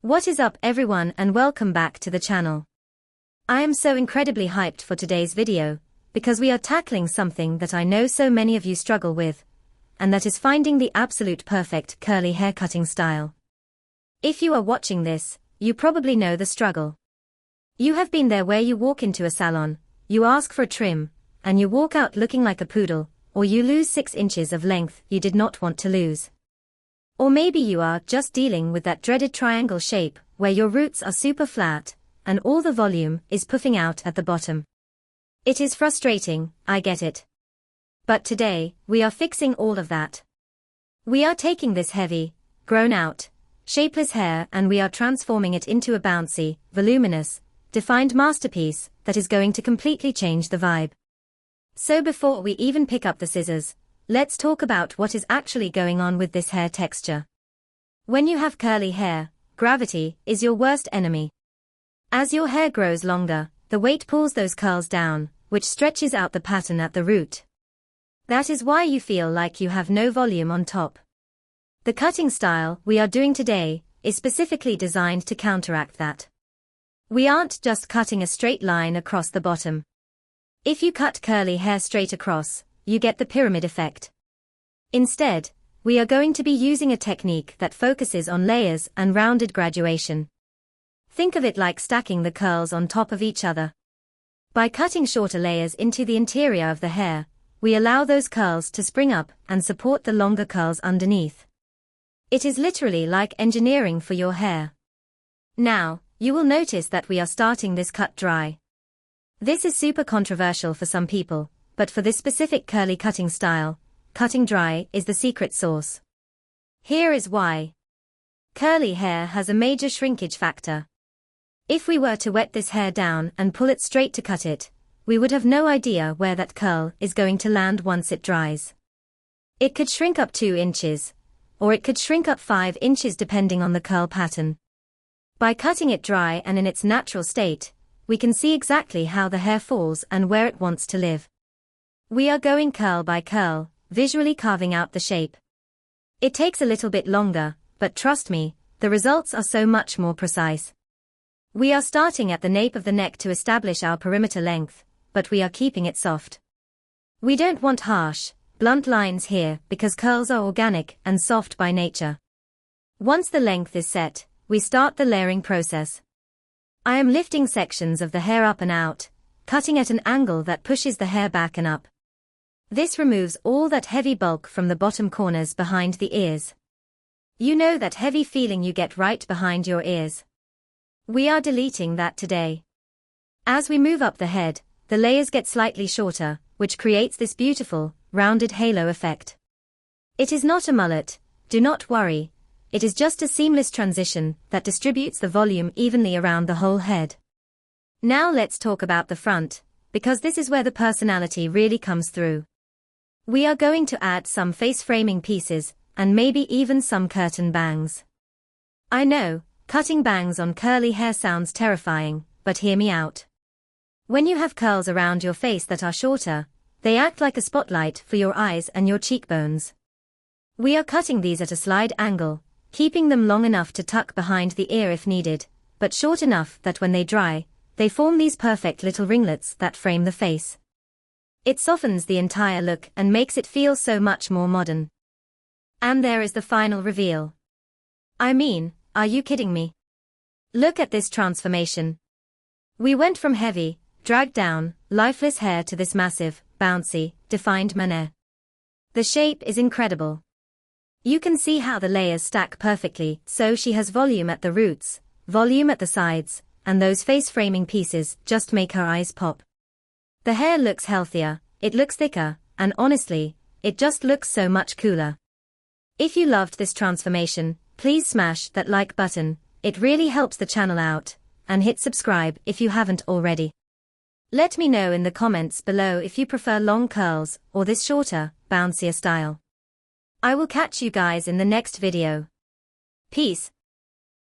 What is up everyone and welcome back to the channel. I am so incredibly hyped for today's video, because we are tackling something that I know so many of you struggle with, and that is finding the absolute perfect curly hair cutting style. If you are watching this, you probably know the struggle. You have been there where you walk into a salon, you ask for a trim, and you walk out looking like a poodle, or you lose 6 inches of length you did not want to lose. Or maybe you are just dealing with that dreaded triangle shape, where your roots are super flat, and all the volume is puffing out at the bottom. It is frustrating, I get it. But today, we are fixing all of that. We are taking this heavy, grown out, shapeless hair and we are transforming it into a bouncy, voluminous, defined masterpiece that is going to completely change the vibe. So before we even pick up the scissors, let's talk about what is actually going on with this hair texture. When you have curly hair, gravity is your worst enemy. As your hair grows longer, the weight pulls those curls down, which stretches out the pattern at the root. That is why you feel like you have no volume on top. The cutting style we are doing today is specifically designed to counteract that. We aren't just cutting a straight line across the bottom. If you cut curly hair straight across, you get the pyramid effect. Instead, we are going to be using a technique that focuses on layers and rounded graduation. Think of it like stacking the curls on top of each other. By cutting shorter layers into the interior of the hair, we allow those curls to spring up and support the longer curls underneath. It is literally like engineering for your hair. Now, you will notice that we are starting this cut dry. This is super controversial for some people, but for this specific curly cutting style, cutting dry is the secret sauce. Here is why. Curly hair has a major shrinkage factor. If we were to wet this hair down and pull it straight to cut it, we would have no idea where that curl is going to land once it dries. It could shrink up 2 inches, or it could shrink up 5 inches depending on the curl pattern. By cutting it dry and in its natural state, we can see exactly how the hair falls and where it wants to live. We are going curl by curl, visually carving out the shape. It takes a little bit longer, but trust me, the results are so much more precise. We are starting at the nape of the neck to establish our perimeter length, but we are keeping it soft. We don't want harsh, blunt lines here because curls are organic and soft by nature. Once the length is set, we start the layering process. I am lifting sections of the hair up and out, cutting at an angle that pushes the hair back and up. This removes all that heavy bulk from the bottom corners behind the ears. You know that heavy feeling you get right behind your ears? We are deleting that today. As we move up the head, the layers get slightly shorter, which creates this beautiful, rounded halo effect. It is not a mullet, do not worry, it is just a seamless transition that distributes the volume evenly around the whole head. Now let's talk about the front, because this is where the personality really comes through. We are going to add some face framing pieces, and maybe even some curtain bangs. I know, cutting bangs on curly hair sounds terrifying, but hear me out. When you have curls around your face that are shorter, they act like a spotlight for your eyes and your cheekbones. We are cutting these at a slide angle, keeping them long enough to tuck behind the ear if needed, but short enough that when they dry, they form these perfect little ringlets that frame the face. It softens the entire look and makes it feel so much more modern. And there is the final reveal. I mean, are you kidding me? Look at this transformation. We went from heavy, dragged down, lifeless hair to this massive, bouncy, defined mane. The shape is incredible. You can see how the layers stack perfectly, so she has volume at the roots, volume at the sides, and those face framing pieces just make her eyes pop. The hair looks healthier, it looks thicker, and honestly, it just looks so much cooler. If you loved this transformation, please smash that like button, it really helps the channel out, and hit subscribe if you haven't already. Let me know in the comments below if you prefer long curls or this shorter, bouncier style. I will catch you guys in the next video. Peace.